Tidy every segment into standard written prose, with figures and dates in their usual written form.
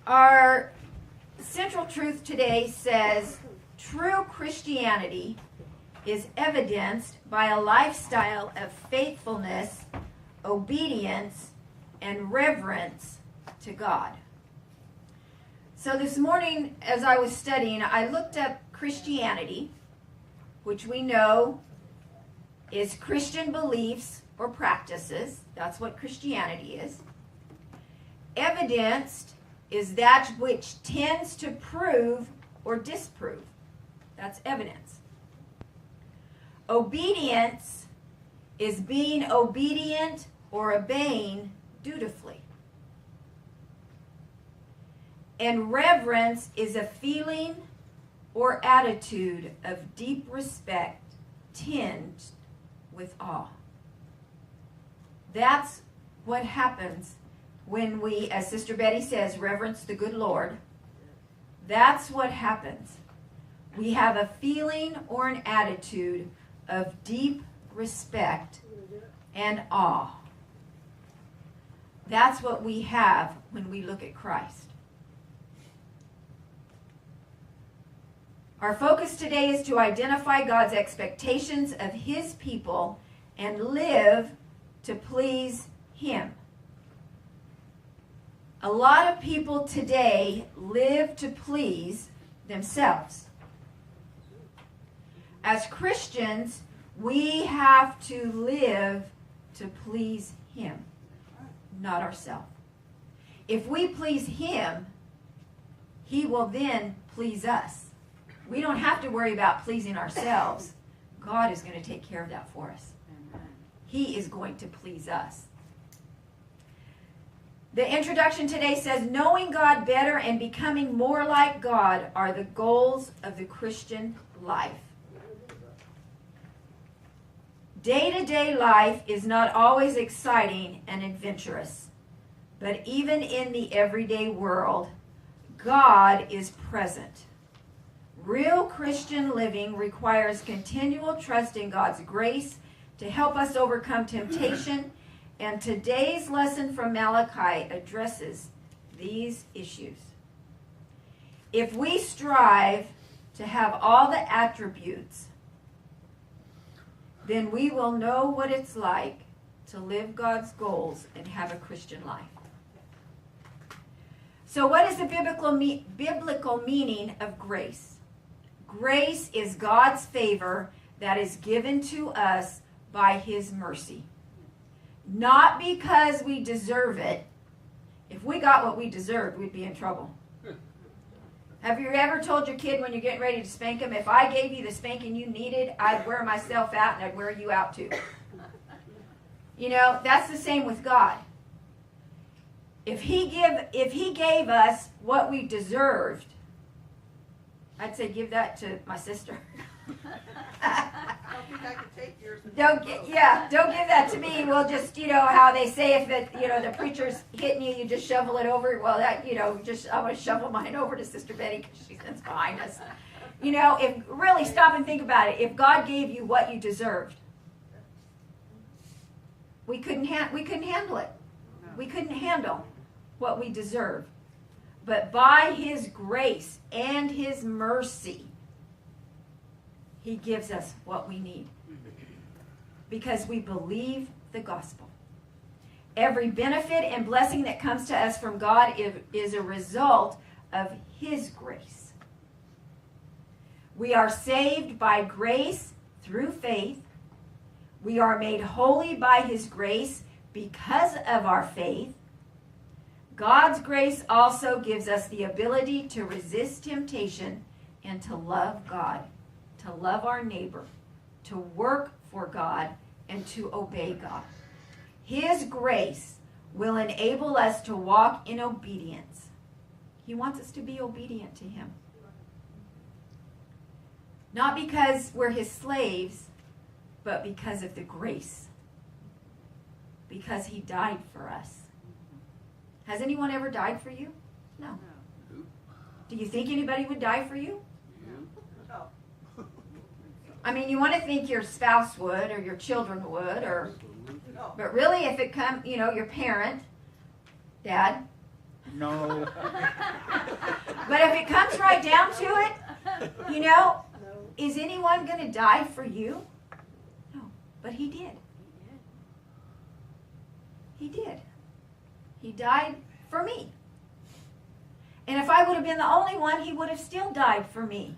Our central truth today says true Christianity is evidenced by a lifestyle of faithfulness, obedience, and reverence to God. So this morning, as I was studying, I looked up Christianity, which we know is Christian beliefs or practices. That's what Christianity is. Evidenced is that which tends to prove or disprove. That's evidence. Obedience is being obedient or obeying dutifully. And reverence is a feeling or attitude of deep respect tinged with awe. That's what happens when we, as Sister Betty says, reverence the good Lord. That's what happens. We have a feeling or an attitude of deep respect and awe. That's what we have when we look at Christ. Our focus today is to identify God's expectations of His people and live to please Him. A lot of people today live to please themselves. As Christians, we have to live to please Him, not ourselves. If we please Him, He will then please us. We don't have to worry about pleasing ourselves. God is going to take care of that for us. He is going to please us. The introduction today says, knowing God better and becoming more like God are the goals of the Christian life. Day-to-day life is not always exciting and adventurous, but even in the everyday world, God is present. Real Christian living requires continual trust in God's grace to help us overcome temptation, and today's lesson from Malachi addresses these issues. If we strive to have all the attributes, then we will know what it's like to live God's goals and have a Christian life. So what is the biblical meaning of grace? Grace is God's favor that is given to us by His mercy. Not because we deserve it. If we got what we deserved, we'd be in trouble. Have you ever told your kid when you're getting ready to spank him, if I gave you the spanking you needed, I'd wear myself out and I'd wear you out too? You know, that's the same with God. If he gave us what we deserved, I'd say give that to my sister. I don't think I could take yours. Don't give that to me. We'll just, how they say if the preacher's hitting you, you just shovel it over. Well, I'm going to shovel mine over to Sister Betty because she sits behind us. If really stop and think about it. If God gave you what you deserved, we couldn't handle it. We couldn't handle what we deserved. But by His grace and His mercy, He gives us what we need because we believe the gospel. Every benefit and blessing that comes to us from God is a result of His grace. We are saved by grace through faith. We are made holy by His grace because of our faith. God's grace also gives us the ability to resist temptation and to love God, to love our neighbor, to work for God, and to obey God. His grace will enable us to walk in obedience. He wants us to be obedient to Him. Not because we're His slaves, but because of the grace. Because He died for us. Has anyone ever died for you? No. Do you think anybody would die for you? No. I mean, you want to think your spouse would, or your children would, but really if it comes, your parent, dad, No. But if it comes right down to it, you know, is anyone going to die for you? No, but he did. He did. He died for me. And if I would have been the only one, he would have still died for me.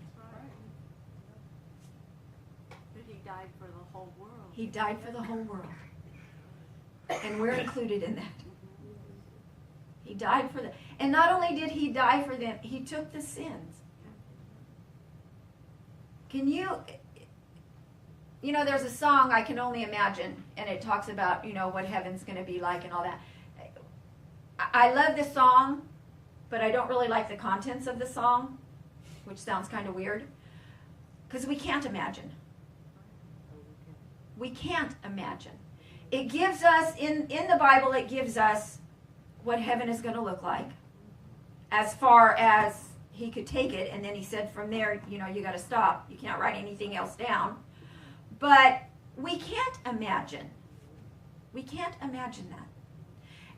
But he died for the whole world. He died for the whole world. And we're included in that. He died for them. And not only did he die for them, he took the sins. Can you know, there's a song, I Can Only Imagine, and it talks about, you know, what heaven's going to be like and all that. I love this song, but I don't really like the contents of the song, which sounds kind of weird, because we can't imagine. We can't imagine. It gives us, in the Bible, it gives us what heaven is going to look like, as far as he could take it, and then he said from there, you know, you got to stop. You can't write anything else down. But we can't imagine. We can't imagine that.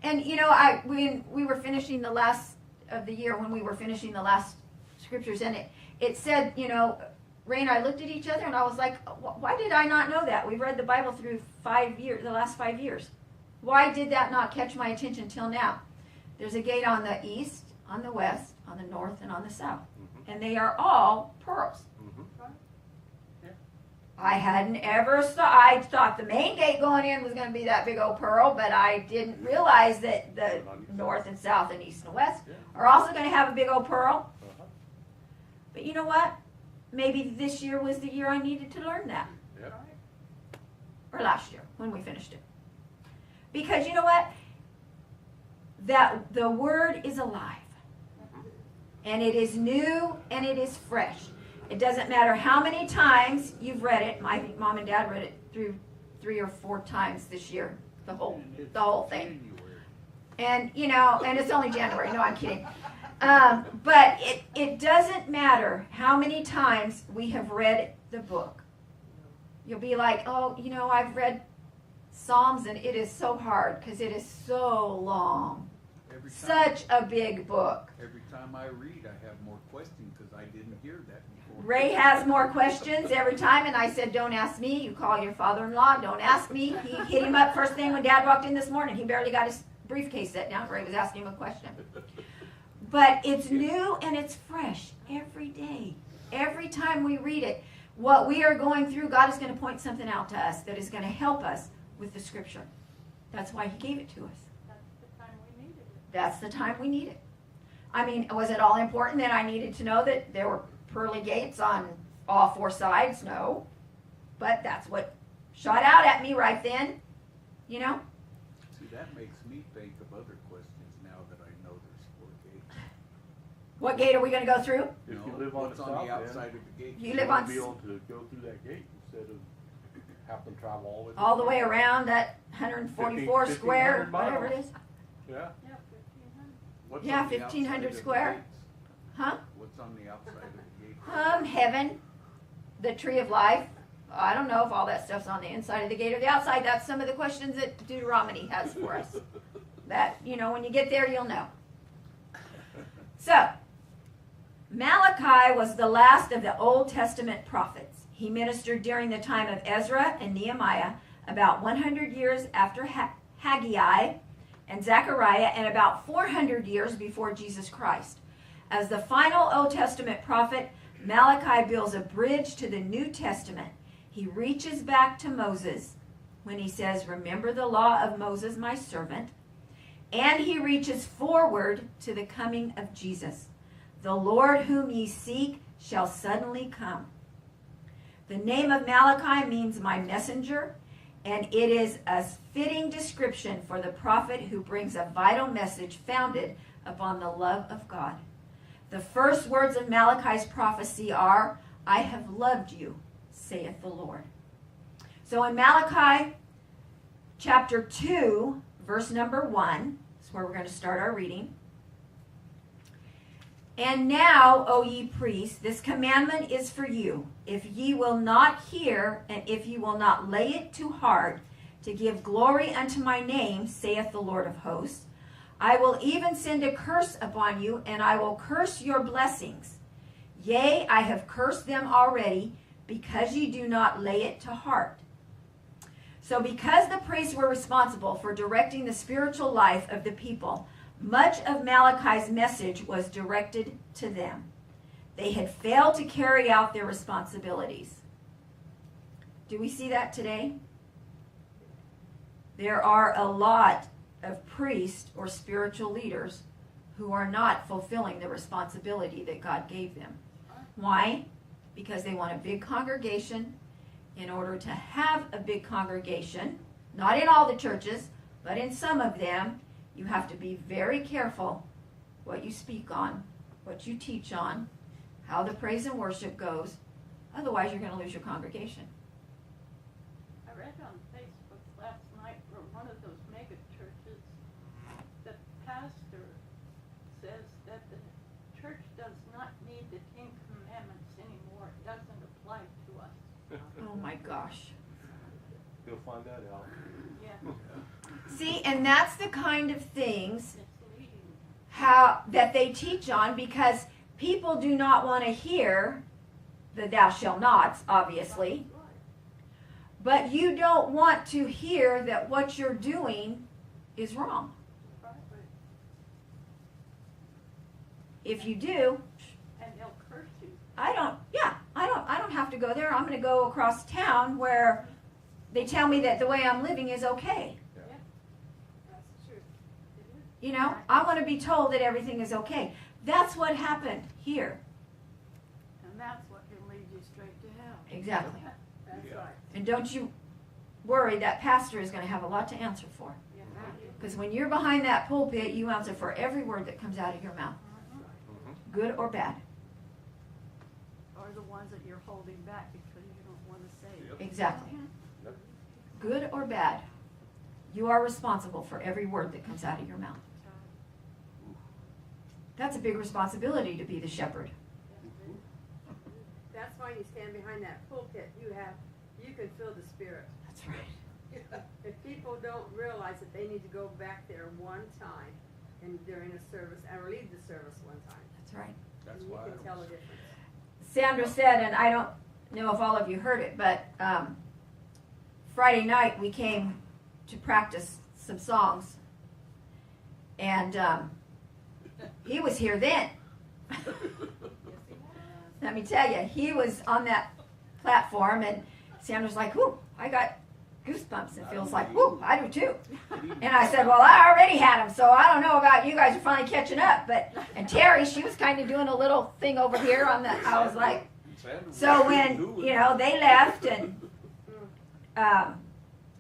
And, you know, when we were finishing the last of the year, when we were finishing the last scriptures, and it said, you know, Ray and I looked at each other, and I was like, why did I not know that? We've read the Bible through 5 years, the last 5 years. Why did that not catch my attention till now? There's a gate on the east, on the west, on the north, and on the south. Mm-hmm. And they are all pearls. Mm-hmm. Yeah. I hadn't ever I thought the main gate going in was going to be that big old pearl, but I didn't realize that the north and south and east and west are also going to have a big old pearl. Uh-huh. But you know what? Maybe this year was the year I needed to learn that. Yeah. Or last year, when we finished it. Because you know what? That the Word is alive. And it is new and it is fresh. It doesn't matter how many times you've read it. My mom and dad read it through 3 or 4 times this year. The whole thing. And, you know, and it's only January. No, I'm kidding. But it doesn't matter how many times we have read the book. You'll be like, oh, you know, I've read Psalms and it is so hard because it is so long. Such a big book. Every time I read, I have more questions because I didn't hear that before. Ray has more questions every time, and I said, don't ask me. You call your father-in-law. Don't ask me. He hit him up first thing when Dad walked in this morning. He barely got his briefcase set down. Ray was asking him a question. But it's new and it's fresh every day. Every time we read it, what we are going through, God is going to point something out to us that is going to help us with the Scripture. That's why He gave it to us. That's the time we need it. I mean, was it all important that I needed to know that there were pearly gates on all 4 sides? No. But that's what shot out at me right then, you know? See, that makes me think of other questions now that I know there's 4 gates. What gate are we going to go through? If you live on the outside south of the gate? You live on... be able to go through that gate instead of having to travel all the way around that 144 square, whatever it is. Yeah. What's yeah, on the 1,500 outside square. of the gates? Huh? What's on the outside of the gate? Heaven, the tree of life. I don't know if all that stuff's on the inside of the gate or the outside. That's some of the questions that Deuteronomy has for us. That, you know, when you get there, you'll know. So, Malachi was the last of the Old Testament prophets. He ministered during the time of Ezra and Nehemiah, about 100 years after Haggai and Zechariah, and about 400 years before Jesus Christ. As the final Old Testament prophet, Malachi builds a bridge to the New Testament. He reaches back to Moses when he says, remember the law of Moses, my servant. And he reaches forward to the coming of Jesus. The Lord whom ye seek shall suddenly come. The name of Malachi means my messenger, and it is a fitting description for the prophet who brings a vital message founded upon the love of God. The first words of Malachi's prophecy are, I have loved you, saith the Lord. So in Malachi chapter 2, verse number 1, that's where we're going to start our reading. And now, O ye priests, this commandment is for you. If ye will not hear, and if ye will not lay it to heart, to give glory unto my name, saith the Lord of hosts, I will even send a curse upon you, and I will curse your blessings. Yea, I have cursed them already, because ye do not lay it to heart. So because the priests were responsible for directing the spiritual life of the people, much of Malachi's message was directed to them. They had failed to carry out their responsibilities. Do we see that today? There are a lot of priests or spiritual leaders who are not fulfilling the responsibility that God gave them. Why? Because they want a big congregation. In order to have a big congregation, not in all the churches, but in some of them, you have to be very careful what you speak on, what you teach on, how the praise and worship goes. Otherwise, you're going to lose your congregation. I read on Facebook last night from one of those mega churches, the pastor says that the church does not need the 10 Commandments anymore. It doesn't apply to us. Oh my gosh. You'll find that out. Yeah. See, and that's the kind of things It's leading. how that they teach on, because people do not want to hear the thou shalt nots, obviously. But you don't want to hear that what you're doing is wrong. If you do, And they'll curse you. I don't have to go there. I'm going to go across town where they tell me that the way I'm living is okay. That's true. It is. You know, I want to be told that everything is okay. That's what happened here. And that's what can lead you straight to hell. Exactly. That's Yeah. right. And don't you worry, that pastor is going to have a lot to answer for. Yeah. Because when you're behind that pulpit, you answer for every word that comes out of your mouth, good or bad. Or the ones that you're holding back because you don't want to say it. Yep. Exactly. Yep. Good or bad. You are responsible for every word that comes out of your mouth. That's a big responsibility to be the shepherd. That's why you stand behind that pulpit. You can feel the spirit. That's right. If people don't realize that they need to go back there one time and during a service and leave the service one time, That's right. That's and you why I can tell the was, difference. Sandra said, and I don't know if all of you heard it, but Friday night we came to practice some songs. And he was here then. Let me tell you, he was on that platform, and Sandra's like, whoo, I got goosebumps. It feels like, whoo, I do too. And I said, well, I already had them, so I don't know about you guys are finally catching up. And Terry, she was kind of doing a little thing over here on the, I was like, so when, you know, they left and,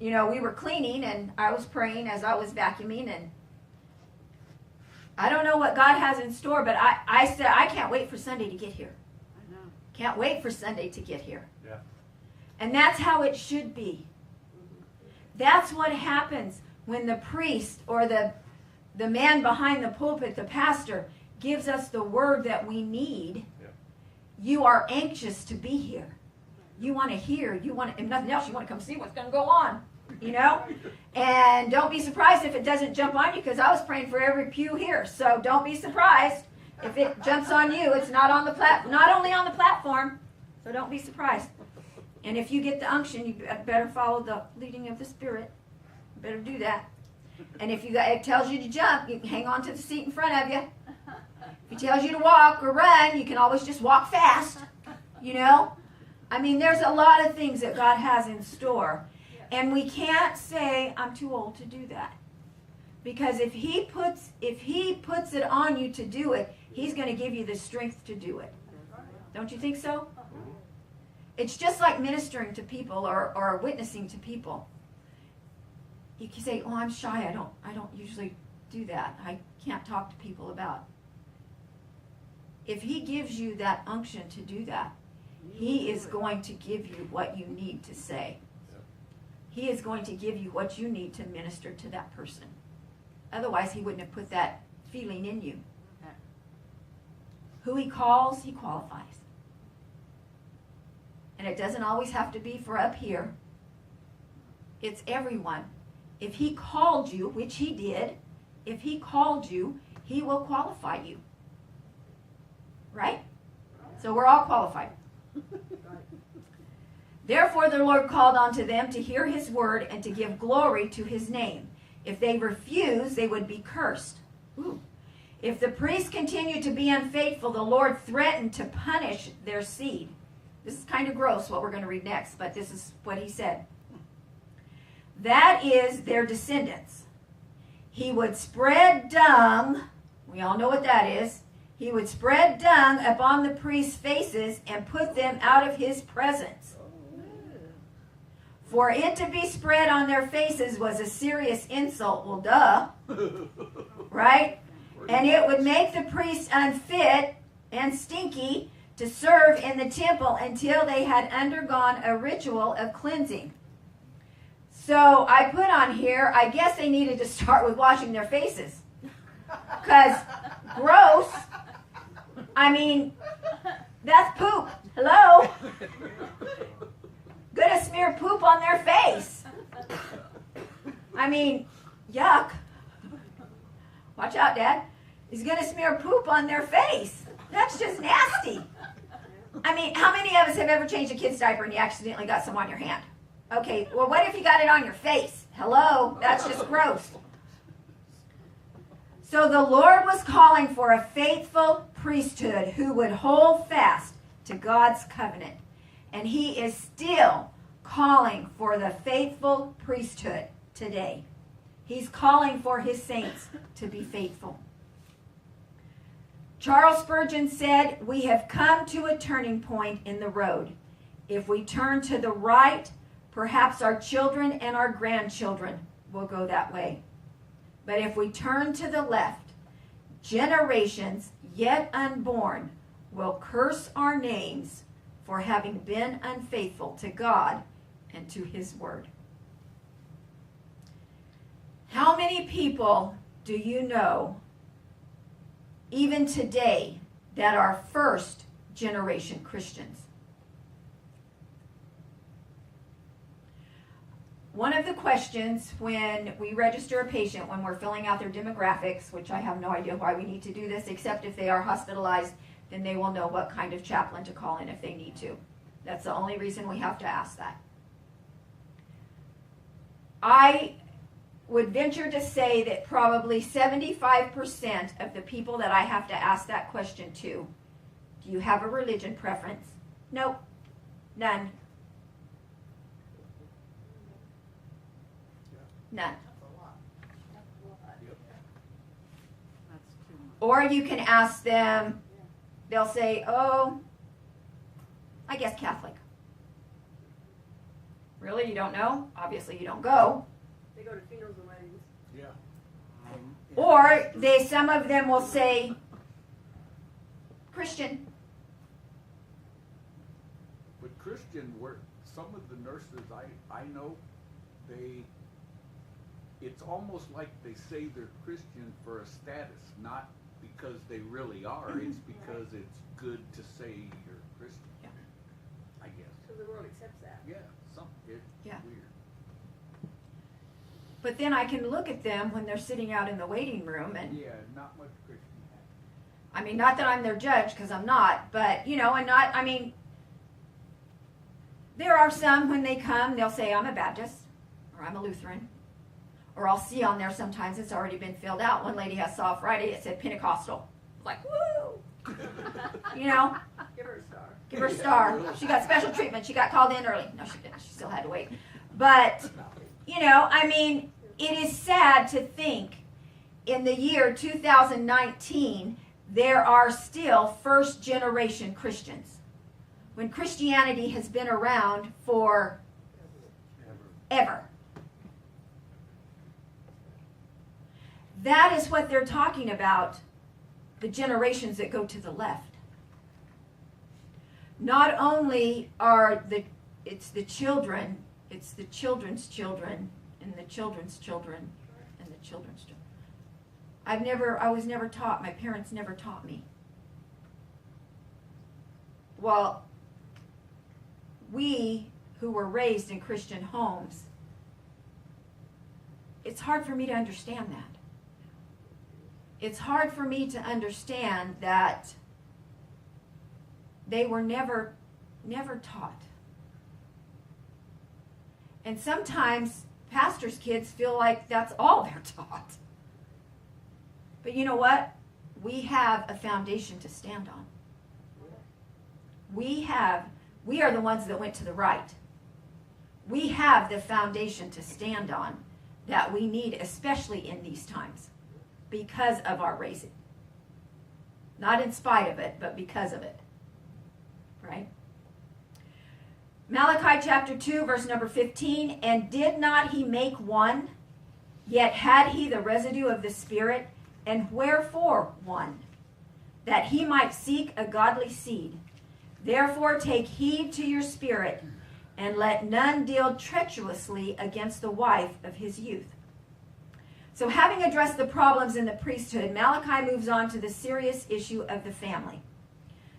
you know, we were cleaning and I was praying as I was vacuuming, and I don't know what God has in store, but I said, I can't wait for Sunday to get here. I know. Can't wait for Sunday to get here. Yeah. And that's how it should be. That's what happens when the priest or the man behind the pulpit, the pastor, gives us the word that we need. Yeah. You are anxious to be here. You want to hear. You want to, if nothing else, you want to come see what's going to go on. You know? And don't be surprised if it doesn't jump on you, because I was praying for every pew here. So don't be surprised if it jumps on you. It's not on the not only on the platform. So don't be surprised. And if you get the unction, you better follow the leading of the Spirit. You better do that. And if it tells you to jump, you can hang on to the seat in front of you. If it tells you to walk or run, you can always just walk fast. You know? I mean, there's a lot of things that God has in store. And we can't say, I'm too old to do that. Because if he puts it on you to do it, he's going to give you the strength to do it. Don't you think so? It's just like ministering to people or witnessing to people. You can say, oh, I'm shy. I don't usually do that. I can't talk to people about. If he gives you that unction to do that, he is going to give you what you need to say. He is going to give you what you need to minister to that person. Otherwise, he wouldn't have put that feeling in you. Who he calls, he qualifies. And it doesn't always have to be for up here. It's everyone. If he called you, which he did, if he called you, he will qualify you. Right? So we're all qualified. Therefore the Lord called unto them to hear his word and to give glory to his name. If they refuse, they would be cursed. Ooh. If the priests continue to be unfaithful, the Lord threatened to punish their seed. This is kind of gross what we're going to read next, but this is what he said. That is their descendants. He would spread dung. We all know what that is. He would spread dung upon the priests' faces and put them out of his presence. For it to be spread on their faces was a serious insult. Well, duh. Right? And it would make the priests unfit and stinky to serve in the temple until they had undergone a ritual of cleansing. So I put on here, I guess they needed to start with washing their faces. Because gross. I mean, that's poop. Hello? Gonna smear poop on their face. I mean, yuck. Watch out, Dad. He's gonna smear poop on their face. That's just nasty. I mean, how many of us have ever changed a kid's diaper and you accidentally got some on your hand? Okay, well, what if you got it on your face? Hello? That's just gross. So the Lord was calling for a faithful priesthood who would hold fast to God's covenant. And he is still calling for the faithful priesthood today. He's calling for his saints to be faithful. Charles Spurgeon said, "We have come to a turning point in the road. If we turn to the right, perhaps our children and our grandchildren will go that way. But if we turn to the left, generations yet unborn will curse our names for having been unfaithful to God and to his word." How many people do you know, even today, that are first generation Christians? One of the questions when we register a patient, when we're filling out their demographics, which I have no idea why we need to do this, except if they are hospitalized, then they will know what kind of chaplain to call in if they need to. That's the only reason we have to ask that. I would venture to say that probably 75% of the people that I have to ask that question to, do you have a religion preference? Nope, none. None. Or you can ask them, they'll say, oh, I guess Catholic. Really? You don't know? Obviously you don't go. They go to funerals and weddings. Yeah. Or some of them will say Christian. But Christian work, some of the nurses I know, it's almost like they say they're Christian for a status, not because they really are. It's because it's good to say you're Christian. Yeah. I guess. So the world accepts that. Yeah, it's Yeah. weird. But then I can look at them when they're sitting out in the waiting room and, Yeah, not much Christian happening. I mean, not that I'm their judge, because I'm not, but, there are some when they come, they'll say, I'm a Baptist, or I'm a Lutheran, or I'll see on there sometimes it's already been filled out. One lady I saw Friday, it said Pentecostal. Like, woo! Give her a star. Give her a star. She got special treatment. She got called in early. No, she didn't. She still had to wait. But, it is sad to think in the year 2019, there are still first generation Christians. When Christianity has been around for ever. That is what they're talking about, the generations that go to the left. Not only are it's the children, it's the children's children, and the children's children, and the children's children. I was never taught, my parents never taught me. Well, we who were raised in Christian homes, it's hard for me to understand that. it's hard for me to understand that they were never taught. And sometimes pastors' kids feel like that's all they're taught. But you know what? We have a foundation to stand on. We are the ones that went to the right. We have the foundation to stand on that we need, especially in these times, because of our raising. Not in spite of it, but because of it. Right? Malachi chapter 2, verse number 15, and did not he make one? Yet had he the residue of the Spirit, and wherefore one? That he might seek a godly seed. Therefore take heed to your spirit, and let none deal treacherously against the wife of his youth. So having addressed the problems in the priesthood, Malachi moves on to the serious issue of the family.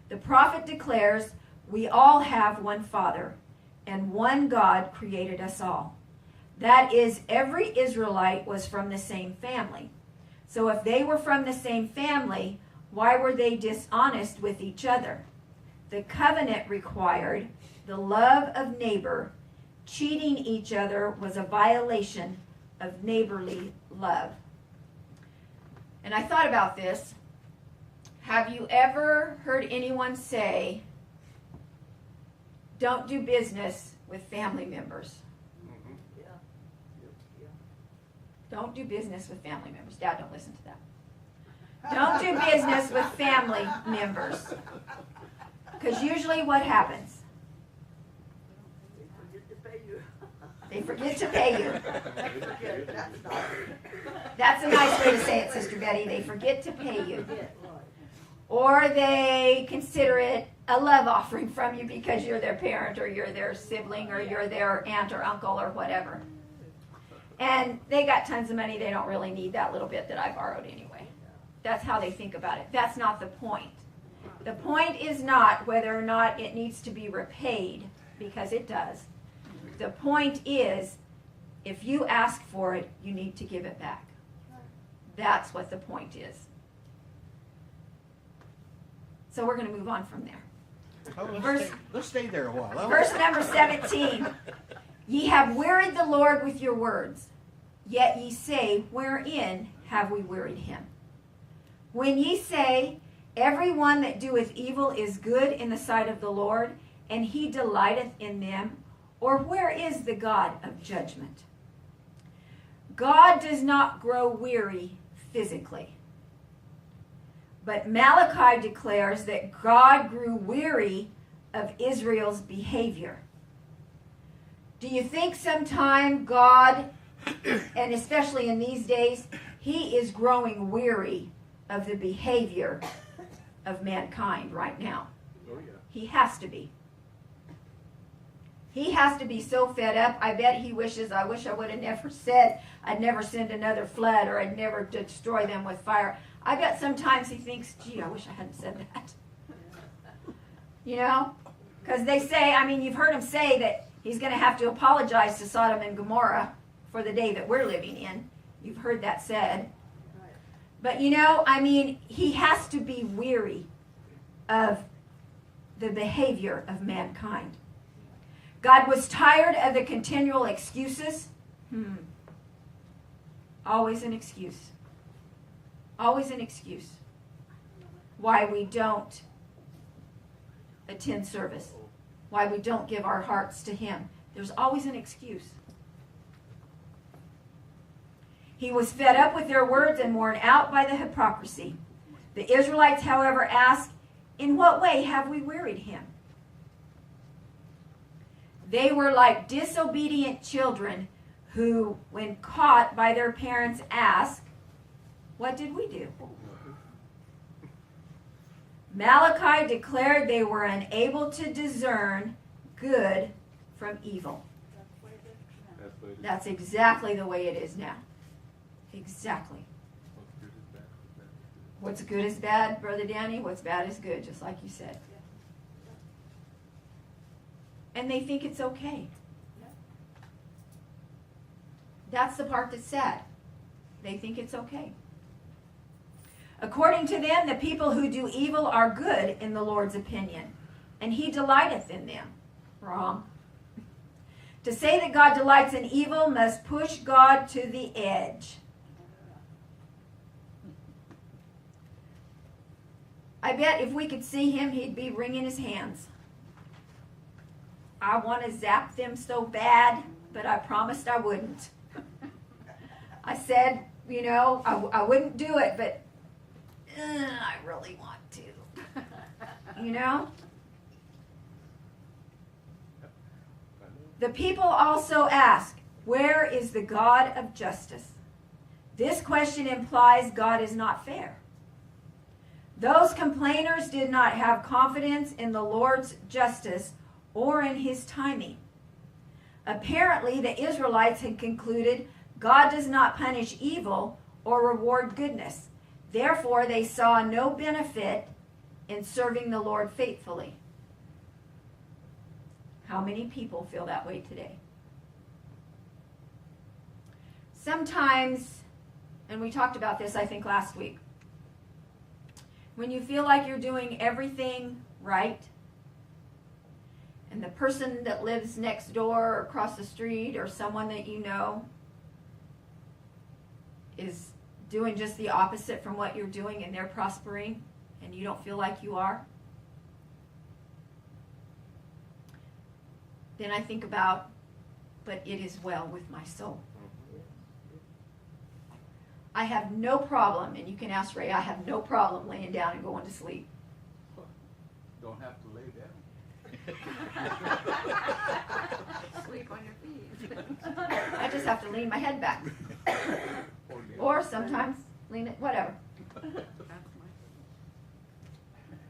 The prophet declares, we all have one Father, and one God created us all. That is, every Israelite was from the same family. So if they were from the same family, why were they dishonest with each other? The covenant required the love of neighbor. Cheating each other was a violation of neighborly love. And I thought about this. Have you ever heard anyone say, don't do business with family members? Yeah. Don't do business with family members. Dad, don't listen to that. Don't do business with family members. Because usually what happens? They forget to pay you. They forget to pay you. Forget, that's not. That's a nice way to say it, Sister Betty. They forget to pay you. Forget, right. Or they consider it a love offering from you because you're their parent or you're their sibling or you're their aunt or uncle or whatever. And they got tons of money. They don't really need that little bit that I borrowed anyway. That's how they think about it. That's not the point. The point is not whether or not it needs to be repaid, because it does. The point is, if you ask for it, you need to give it back. That's what the point is. So we're going to move on from there. Oh, let's stay there a while. Verse number 17. Ye have wearied the Lord with your words, yet ye say, wherein have we wearied him? When ye say, every one that doeth evil is good in the sight of the Lord, and he delighteth in them, or where is the God of judgment? God does not grow weary physically. But Malachi declares that God grew weary of Israel's behavior. Do you think sometime God, and especially in these days, he is growing weary of the behavior of mankind right now? Oh, yeah. He has to be. He has to be so fed up. I bet he wishes, I wish I would have never said I'd never send another flood or I'd never destroy them with fire. I bet sometimes he thinks, gee, I wish I hadn't said that. You know? Because they say, I mean, you've heard him say that he's going to have to apologize to Sodom and Gomorrah for the day that we're living in. You've heard that said. But you know, I mean, he has to be weary of the behavior of mankind. God was tired of the continual excuses. Always an excuse. Always an excuse why we don't attend service, why we don't give our hearts to him. There's always an excuse. He was fed up with their words and worn out by the hypocrisy. The Israelites, however, asked, in what way have we wearied him? They were like disobedient children who, when caught by their parents, ask, what did we do? Malachi declared they were unable to discern good from evil. That's exactly the way it is now. Exactly. What's good is bad, Brother Danny. What's bad is good, just like you said. And they think it's okay. That's the part that's sad. They think it's okay. According to them, the people who do evil are good in the Lord's opinion, and he delighteth in them. Wrong. To say that God delights in evil must push God to the edge. I bet if we could see him, he'd be wringing his hands. I want to zap them so bad, but I promised I wouldn't. I said, you know, I wouldn't do it, but I really want to. You know? The people also ask, where is the God of justice? This question implies God is not fair. Those complainers did not have confidence in the Lord's justice or in his timing. Apparently, the Israelites had concluded God does not punish evil or reward goodness. Therefore, they saw no benefit in serving the Lord faithfully. How many people feel that way today? Sometimes, and we talked about this, I think, last week, when you feel like you're doing everything right, and the person that lives next door or across the street or someone that you know is doing just the opposite from what you're doing and they're prospering and you don't feel like you are, then I think about, but it is well with my soul. I have no problem, and you can ask Ray, I have no problem laying down and going to sleep. Don't have to lay down. Sleep on your feet. I just have to lean my head back. Or sometimes lean it, whatever.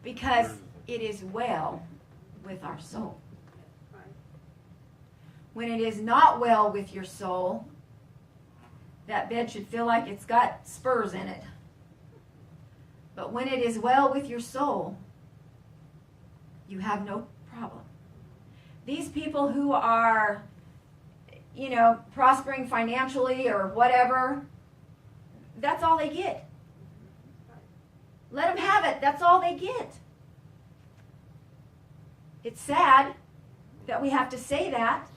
Because it is well with our soul. When it is not well with your soul, that bed should feel like it's got spurs in it. But when it is well with your soul, you have no problem. These people who are, you know, prospering financially or whatever, that's all they get. Let them have it. That's all they get. It's sad that we have to say that,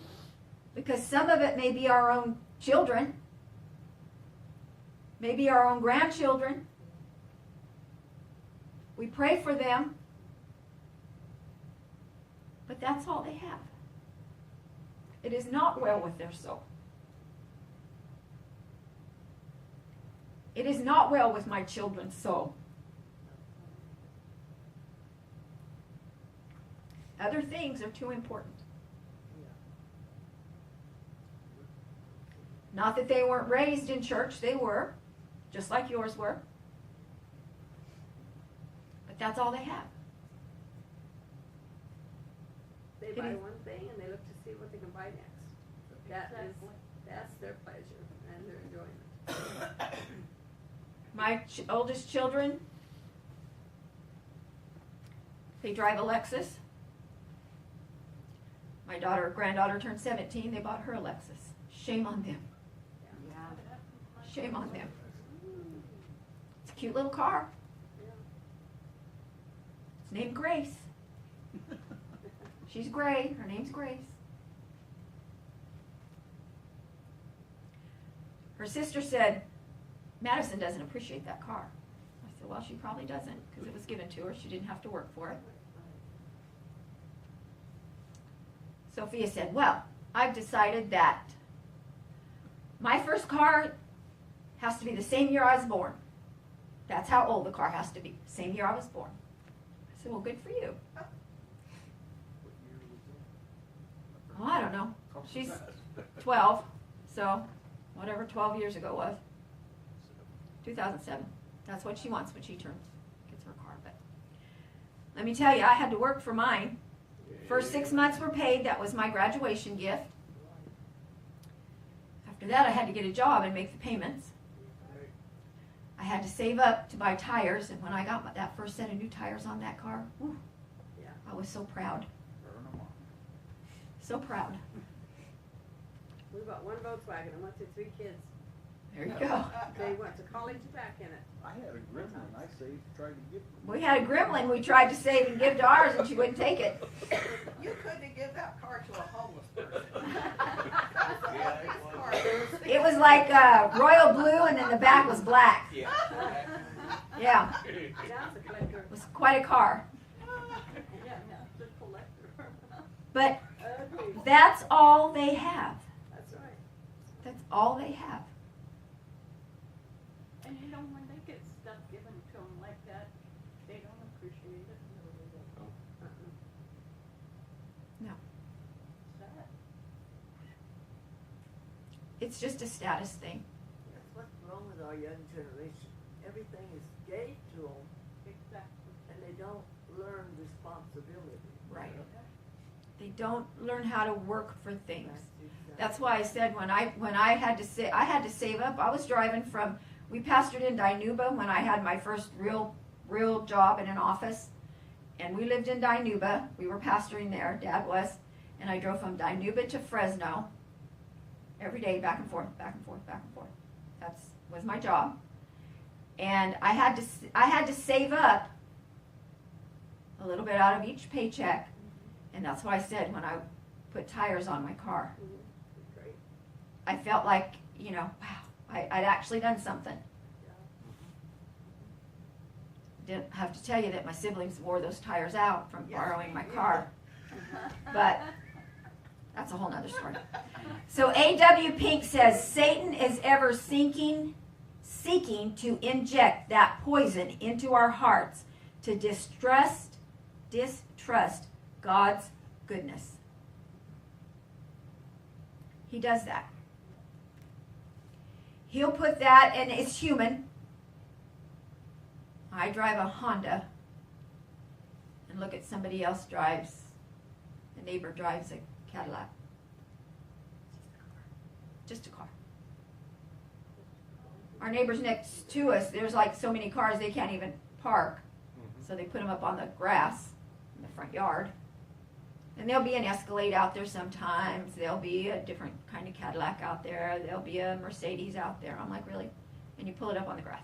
because some of it may be our own children, maybe our own grandchildren. We pray for them, but that's all they have. It is not well with their soul. It is not well with my children's soul. Other things are too important. Not that they weren't raised in church, they were, just like yours were. But that's all they have. They buy one thing and they look to see what they can buy next. That's their pleasure and their enjoyment. My oldest children, they drive a Lexus. My granddaughter turned 17, they bought her a Lexus. Shame on them. Shame on them. It's a cute little car. It's named Grace. She's gray. Her name's Grace. Her sister said, Madison doesn't appreciate that car. I said, well, she probably doesn't, because it was given to her. She didn't have to work for it. Sophia said, well, I've decided that my first car has to be the same year I was born. That's how old the car has to be. Same year I was born. I said, well, good for you. Well, I don't know. She's 12, so whatever 12 years ago was. 2007. That's what she wants when she gets her car. But let me tell you, I had to work for mine. First 6 months were paid. That was my graduation gift. After that, I had to get a job and make the payments. I had to save up to buy tires, and when I got that first set of new tires on that car, whew, I was so proud. So proud. We bought one Volkswagen and went through 3 kids. There you go. They went to college back in it. I had a gremlin I saved, tried to get. We had a gremlin we tried to save and give to ours, and she wouldn't take it. You couldn't give that car to a homeless person. Yeah, it was. Car, there was It was like royal blue, and then the back was black. Yeah. Yeah, That's a collector. it was quite a car. Yeah, now it's a collector. But Ugly. that's all they have. That's right. That's all they have. And you know, when they get stuff given to them like that, they don't appreciate it. Uh-uh. No. Sad. It's just a status thing. That's what's wrong with our young generation. Everything is gave to them, Exactly. and they don't learn responsibility. Right. They don't learn how to work for things. Exactly. That's why I said when I had to save up. I was driving from, we pastored in Dinuba when I had my first real job in an office, and we lived in Dinuba. We were pastoring there, Dad was, and I drove from Dinuba to Fresno every day, back and forth, back and forth, back and forth. That was my job, and I had to save up a little bit out of each paycheck, and that's what I said when I put tires on my car. Great. I felt like, wow, I'd actually done something. Didn't have to tell you that my siblings wore those tires out from borrowing my car. But that's a whole nother story. So A.W. Pink says, Satan is ever seeking to inject that poison into our hearts to distrust God's goodness. He does that. He'll put that, and it's human. I drive a Honda and look at somebody else drives, the neighbor drives a Cadillac. Just a car. Our neighbors next to us, there's like so many cars they can't even park. So they put them up on the grass in the front yard. And there'll be an Escalade out there sometimes. There'll be a different kind of Cadillac out there. There'll be a Mercedes out there. I'm like, really? And you pull it up on the grass.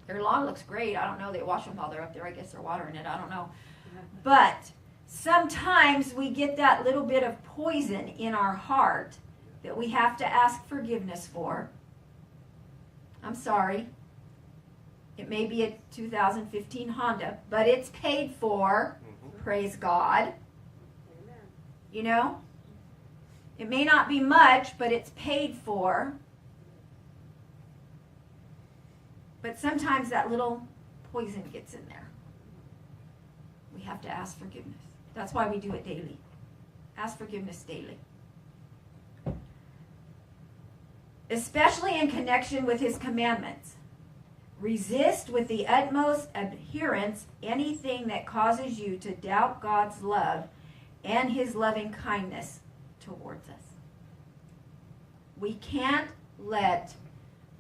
Their lawn looks great. I don't know. They wash them while they're up there. I guess they're watering it. I don't know. But sometimes we get that little bit of poison in our heart that we have to ask forgiveness for. I'm sorry. It may be a 2015 Honda, but it's paid for. Praise God. Amen. You know? It may not be much, but it's paid for. But sometimes that little poison gets in there. We have to ask forgiveness. That's why we do it daily. Ask forgiveness daily. Especially in connection with his commandments. Resist with the utmost adherence anything that causes you to doubt God's love and his loving kindness towards us. We can't let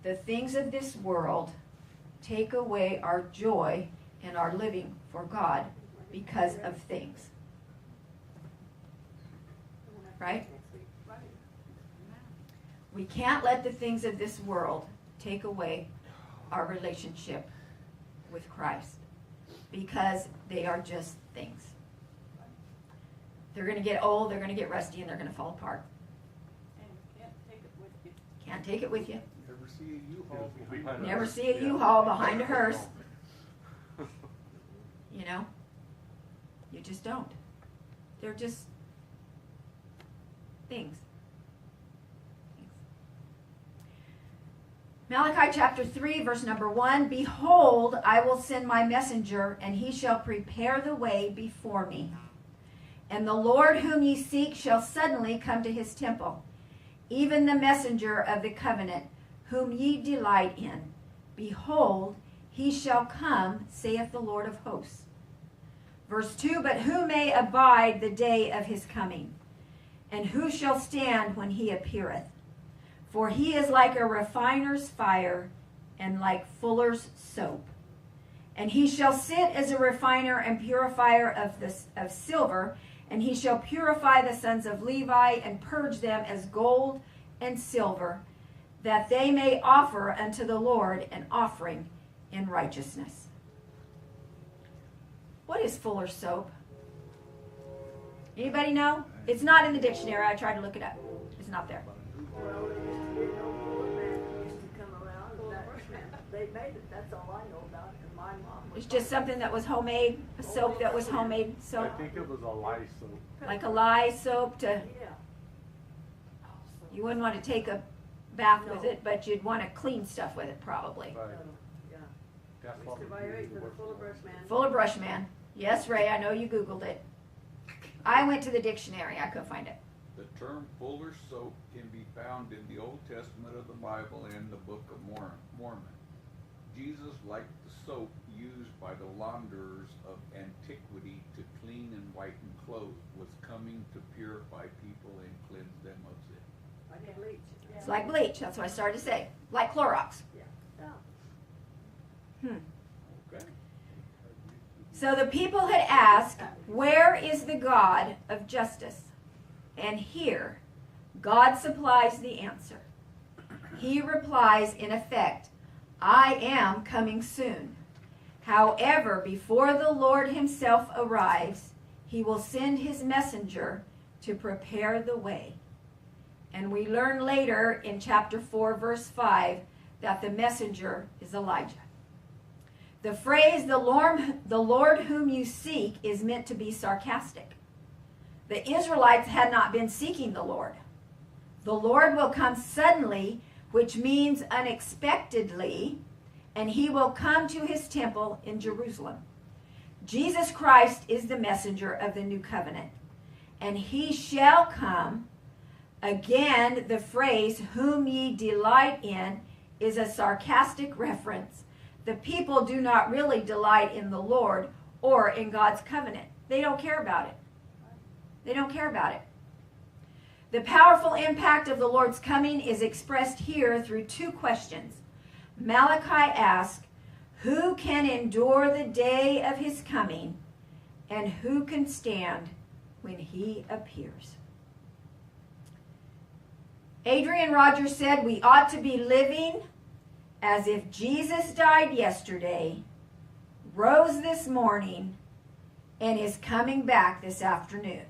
the things of this world take away our joy and our living for God because of things. Right? We can't let the things of this world take away our relationship with Christ because they are just things. They're going to get old, they're going to get rusty, and they're going to fall apart. And you can't take it with you. Can't take it with you. Never see a U-Haul behind. Never see a U-Haul behind a hearse. You know? You just don't. They're just things. Malachi chapter 3, verse number 1, Behold, I will send my messenger, and he shall prepare the way before me. And the Lord whom ye seek shall suddenly come to his temple, even the messenger of the covenant, whom ye delight in. Behold, he shall come, saith the Lord of hosts. Verse 2, But who may abide the day of his coming? And who shall stand when he appeareth? For he is like a refiner's fire, and like fuller's soap. And he shall sit as a refiner and purifier of silver, and he shall purify the sons of Levi, and purge them as gold and silver, that they may offer unto the Lord an offering in righteousness. What is Fuller's soap? Anybody know? It's not in the dictionary. I tried to look it up. It's not there. Well, they used to be no old man that used to come around, and they made it, that's all I know about it, and my mom was. It's just something that was homemade, a soap that was homemade I soap. think it was a lye soap. Like a lye soap to, Yeah. you wouldn't want to take a bath with it, but you'd want to clean stuff with it probably. Right. Yeah. That's Used what to we buy used right to for the work Fuller for. Brush Man. Fuller Brush Man. Yes, Ray, I know you Googled it. I went to the dictionary. I couldn't find it. The term Fuller's soap can be found in the Old Testament of the Bible and the Book of Mormon. Jesus, like the soap used by the launderers of antiquity to clean and whiten clothes, was coming to purify people and cleanse them of sin. Like a bleach. It's like bleach. That's what I started to say. Like Clorox. Yeah. Okay. So the people had asked, where is the God of justice? And here, God supplies the answer. He replies in effect, I am coming soon. However, before the Lord himself arrives, he will send his messenger to prepare the way. And we learn later in chapter 4, verse 5, that the messenger is Elijah. The phrase, the Lord whom you seek, is meant to be sarcastic. The Israelites had not been seeking the Lord. The Lord will come suddenly, which means unexpectedly, and he will come to his temple in Jerusalem. Jesus Christ is the messenger of the new covenant, and he shall come. Again, the phrase, whom ye delight in, is a sarcastic reference. The people do not really delight in the Lord or in God's covenant. They don't care about it. They don't care about it. The powerful impact of the Lord's coming is expressed here through two questions. Malachi asks, who can endure the day of his coming, and who can stand when he appears? Adrian Rogers said we ought to be living as if Jesus died yesterday, rose this morning, and is coming back this afternoon.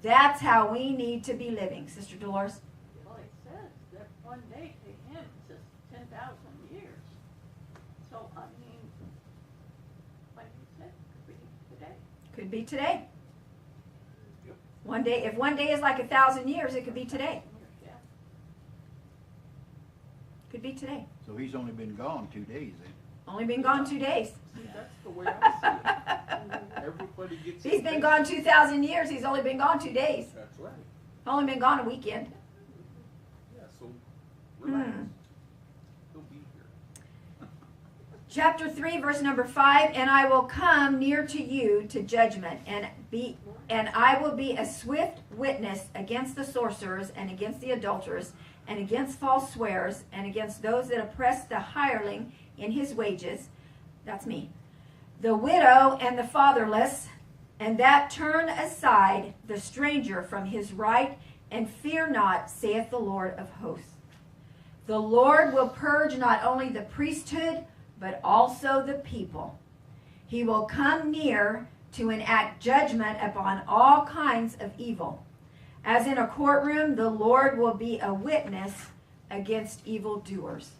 That's how we need to be living, Sister Dolores. Well, it says that one day to him is just 10,000 years. So, I mean, like you said, could be today. Could be today. Yep. One day, if one day is like 1,000 years, it could be today. Yeah. Could be today. So he's only been gone 2 days then. Only been gone 2 days. See, that's the way I see it. Everybody gets. He's been gone 2,000 years. He's only been gone 2 days. That's right. Only been gone a weekend. Yeah, so relax. Hmm. He'll be here. Chapter 3, verse number 5, and I will come near to you to judgment, and I will be a swift witness against the sorcerers, and against the adulterers, and against false swearers, and against those that oppress the hireling in his wages. That's me. The widow and the fatherless, and that turn aside the stranger from his right, and fear not, saith the Lord of hosts. The Lord will purge not only the priesthood, but also the people. He will come near to enact judgment upon all kinds of evil. As in a courtroom, the Lord will be a witness against evildoers.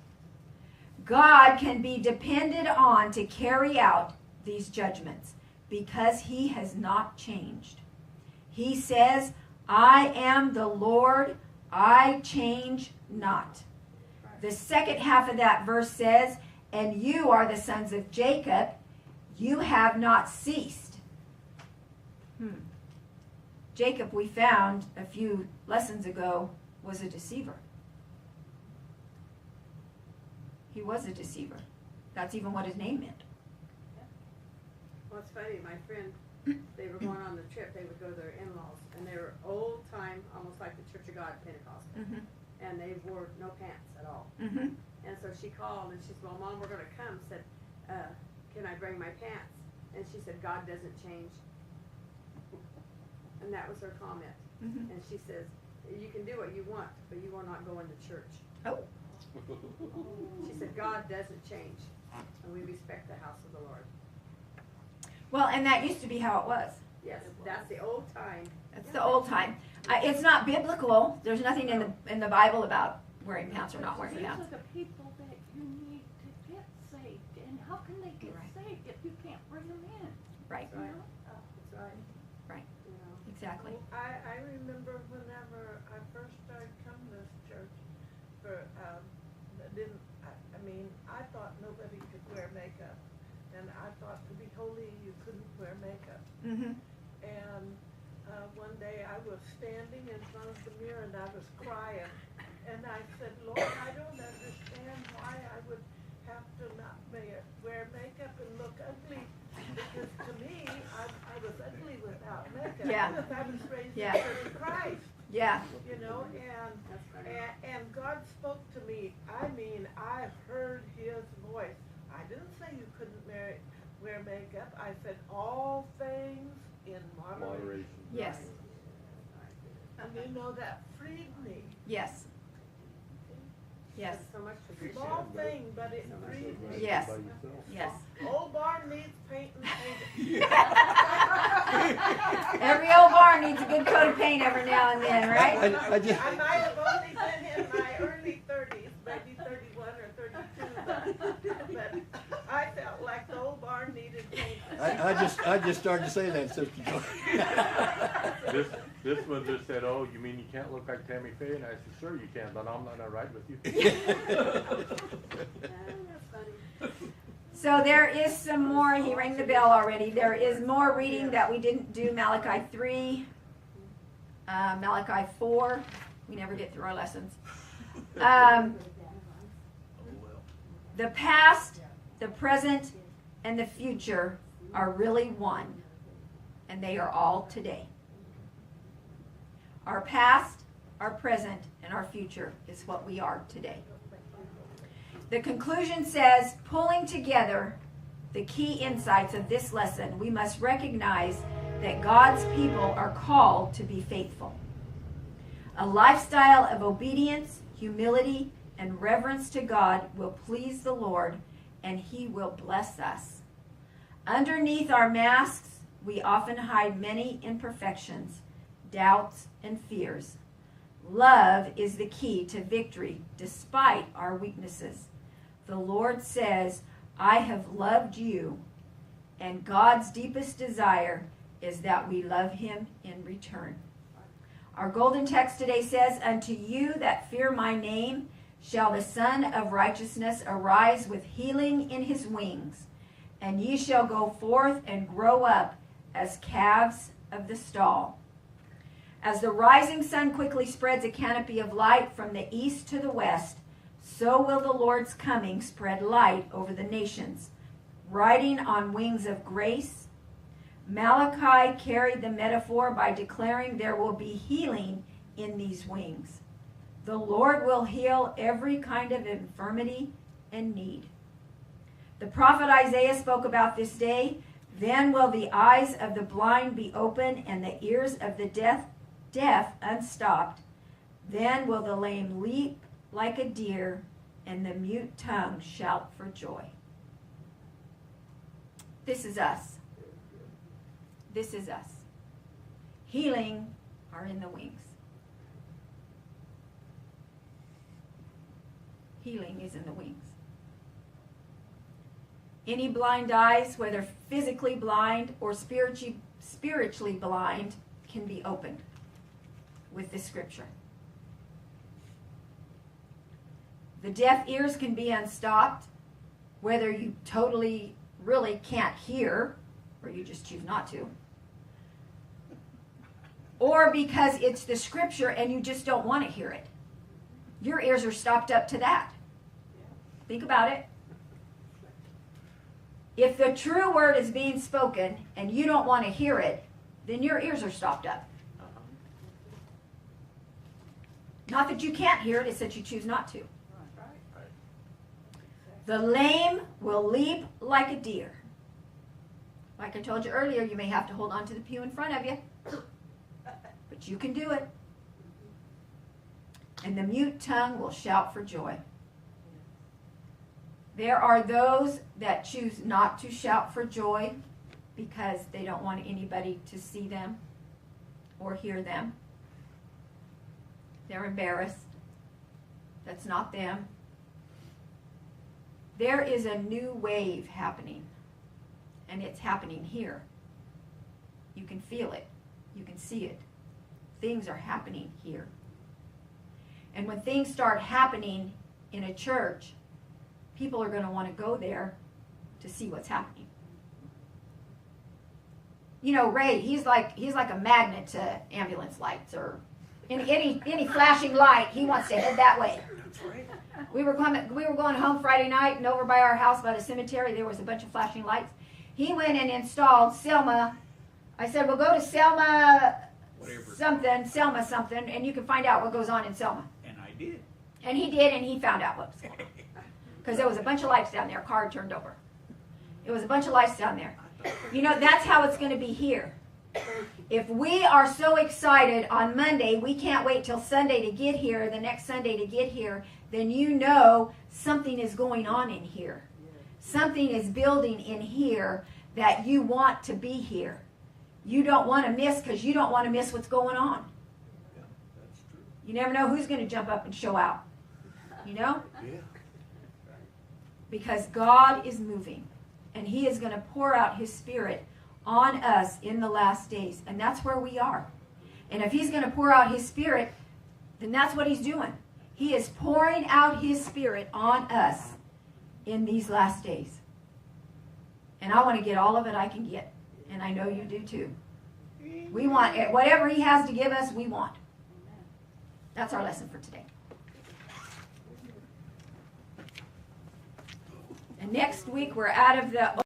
God can be depended on to carry out these judgments because he has not changed. He says, I am the Lord, I change not. The second half of that verse says, and you are the sons of Jacob, you have not ceased. Jacob, we found a few lessons ago, was a deceiver. He was a deceiver. That's even what his name meant. Well, it's funny, my friend, they were going on the trip, they would go to their in-laws, and they were old time, almost like the Church of God Pentecostal. Mm-hmm. And they wore no pants at all. Mm-hmm. And so she called and she said, well, Mom, we're going to come. Said, can I bring my pants? And she said, God doesn't change. And that was her comment. Mm-hmm. And she says, You can do what you want, but you will not go into church. Oh. She said, God doesn't change, and we respect the house of the Lord. Well, and that used to be how it was. Yes, that's the old time. That's the old time. It's not biblical. There's nothing in the Bible about wearing pants or not wearing These pants. are the people that you need to get saved. And how can they get Right. saved if you can't bring them in? Right. Right. You know? That's right. Right. You know. Exactly. I remember whenever I first started coming to this church, I thought nobody could wear makeup. And I thought to be holy, you couldn't wear makeup. Mm-hmm. And one day I was standing in front of the mirror and I was crying. And I said, Lord, I don't understand why I would have to not wear makeup and look ugly. Because to me, I was ugly without makeup. Yeah. Because I was raised Yeah. in the Church of Christ. Yeah. You know, That's funny. and God spoke to me. I mean, I heard His voice. I didn't say you couldn't wear makeup. I said all things in moderation. Moderation. Yes. And you know, that freed me. Yes. Yes. So much to be Small thing, but it So much freed me. Yes. By yourself. Yes. Old barn needs painting. Painted. Every old barn needs a good coat of paint every now and then, right? I just, I might have only been in my early 30s, maybe 31 or 32, but I felt like the old barn needed painting. I just started to say that, Sister Joy. This one just said, oh, you mean you can't look like Tammy Faye? And I said, sure you can, but I'm not right with you. That's funny. So there is some more. He rang the bell already. There is more reading that we didn't do. Malachi 3, Malachi 4. We never get through our lessons. The past, the present, and the future are really one, and they are all today. Our past, our present, and our future is what we are today. The conclusion says, pulling together the key insights of this lesson, we must recognize that God's people are called to be faithful. A lifestyle of obedience, humility, and reverence to God will please the Lord, and He will bless us. Underneath our masks, we often hide many imperfections, doubts, and fears. Love is the key to victory despite our weaknesses. The Lord says, I have loved you, and God's deepest desire is that we love Him in return. Our golden text today says, unto you that fear my name shall the Son of Righteousness arise with healing in His wings, and ye shall go forth and grow up as calves of the stall. As the rising sun quickly spreads a canopy of light from the east to the west, so will the Lord's coming spread light over the nations. Riding on wings of grace, Malachi carried the metaphor by declaring there will be healing in these wings. The Lord will heal every kind of infirmity and need. The prophet Isaiah spoke about this day. Then will the eyes of the blind be open and the ears of the deaf unstopped. Then will the lame leap like a deer, and the mute tongue shout for joy. This is us. This is us. Healing are in the wings. Healing is in the wings. Any blind eyes, whether physically blind or spiritually blind, can be opened with this scripture. The deaf ears can be unstopped, whether you totally, really can't hear, or you just choose not to, or because it's the scripture and you just don't want to hear it. Your ears are stopped up to that. Think about it. If the true word is being spoken and you don't want to hear it, then your ears are stopped up. Not that you can't hear it, it's that you choose not to. The lame will leap like a deer. Like I told you earlier, you may have to hold on to the pew in front of you. But you can do it. and the mute tongue will shout for joy. There are those that choose not to shout for joy because they don't want anybody to see them or hear them. They're embarrassed. That's not them. There is a new wave happening, and it's happening here. You can feel it. You can see it. Things are happening here. And when things start happening in a church, people are going to want to go there to see what's happening. You know, Ray, he's like a magnet to ambulance lights or any flashing light. He wants to head that way. We were going home Friday night, and over by our house by the cemetery, there was a bunch of flashing lights. He went and installed Selma. I said, well, go to Selma something, and you can find out what goes on in Selma. And I did. And he did, and he found out what was going on. Because there was a bunch of lights down there. Car turned over. It was a bunch of lights down there. You know, that's how it's going to be here. If we are so excited on Monday, we can't wait till Sunday to get here, the next Sunday to get here, then you know something is going on in here. Something is building in here that you want to be here. You don't want to miss because you don't want to miss what's going on. Yeah, that's true. You never know who's going to jump up and show out. You know? Yeah. Because God is moving, and He is going to pour out His Spirit on us in the last days, and that's where we are. And if He's going to pour out His Spirit, then that's what He's doing. He is pouring out His Spirit on us in these last days. And I want to get all of it I can get, and I know you do too. We want it. Whatever He has to give us, we want. That's our lesson for today. And next week we're out of the